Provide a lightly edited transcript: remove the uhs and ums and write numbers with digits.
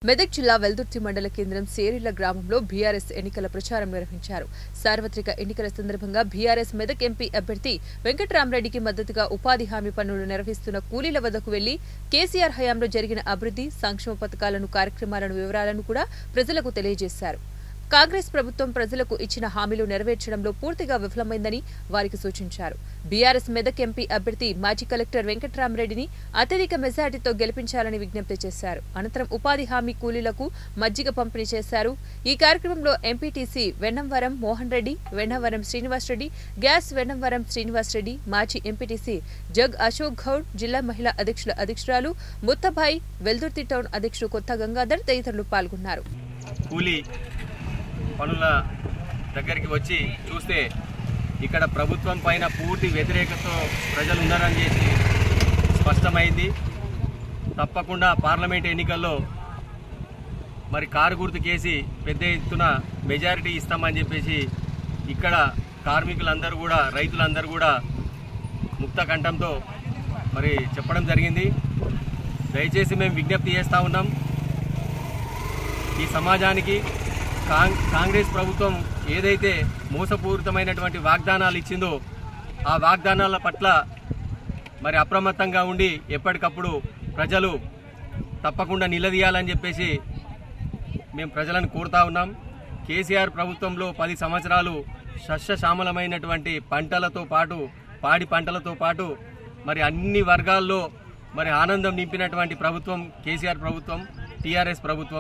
మెదక్ జిల్లా వెల్దుర్తి మండల కేంద్రం సేరిళ్ల గ్రామంలో బీఆర్ఎస్ ఎన్నికల ప్రచారం నిర్వహించారు. సార్వత్రిక ఎన్నికల సందర్భంగా బీఆర్ఎస్ మెదక్ ఎంపీ అభ్యర్థి వెంకట్రామరెడ్డికి మద్దతుగా ఉపాధి హామీ పనులు నిర్వహిస్తున్న కూలీల వద్దకు వెళ్లి కేసీఆర్ హయాంలో జరిగిన అభివృద్ధి, సంక్షేమ పథకాలను, కార్యక్రమాలను వివరాలను కూడా ప్రజలకు తెలియజేశారు. కాంగ్రెస్ ప్రభుత్వం ప్రజలకు ఇచ్చిన హామీలు నెరవేర్చడంలో పూర్తిగా విఫలమైందని వారికి సూచించారు. బీఆర్ఎస్ మెదక్ ఎంపీ అభ్యర్థి మాజీ కలెక్టర్ వెంకట్రామరెడ్డిని అత్యధిక మెజార్టీతో గెలిపించాలని విజ్ఞప్తి చేశారు. అనంతరం ఉపాధి హామీ కూలీలకు మజ్జిగ పంపిణీ చేశారు. ఈ కార్యక్రమంలో ఎంపీటీసీ వెన్నంవరం మోహన్ రెడ్డి, వెన్నవరం శ్రీనివాసరెడ్డి, గ్యాస్ వెన్నంవరం శ్రీనివాసరెడ్డి, మాజీ ఎంపీటీసీ జగ్ అశోక్ గౌడ్, జిల్లా మహిళా అధ్యక్షురాలు ముత్తబాయి, వెల్దుర్తి టౌన్ అధ్యక్షుడు కొత్త గంగాధర్ తదితరులు పాల్గొన్నారు. పనుల దగ్గరికి వచ్చి చూస్తే ఇక్కడ ప్రభుత్వం పైన పూర్తి వ్యతిరేకతతో ప్రజలు ఉన్నారని చేసి స్పష్టమైంది. తప్పకుండా పార్లమెంట్ ఎన్నికల్లో మరి కారు గుర్తుకేసి పెద్ద ఎత్తున మెజారిటీ ఇస్తామని చెప్పేసి ఇక్కడ కార్మికులందరూ కూడా, రైతులందరూ కూడా ముక్త కంఠంతో మరి చెప్పడం జరిగింది. దయచేసి మేము విజ్ఞప్తి చేస్తూ ఉన్నాం, ఈ సమాజానికి కాంగ్రెస్ ప్రభుత్వం ఏదైతే మోసపూరితమైనటువంటి వాగ్దానాలు ఇచ్చిందో ఆ వాగ్దానాల పట్ల మరి అప్రమత్తంగా ఉండి ఎప్పటికప్పుడు ప్రజలు తప్పకుండా నిలదీయాలని చెప్పేసి మేము ప్రజలను కోరుతా ఉన్నాం. కేసీఆర్ ప్రభుత్వంలో 10 సంవత్సరాలు సస్యశ్యామలమైనటువంటి పంటలతో పాటు, పాడి పంటలతో పాటు మరి అన్ని వర్గాల్లో మరి ఆనందం నింపినటువంటి ప్రభుత్వం కేసీఆర్ ప్రభుత్వం, టీఆర్ఎస్ ప్రభుత్వం.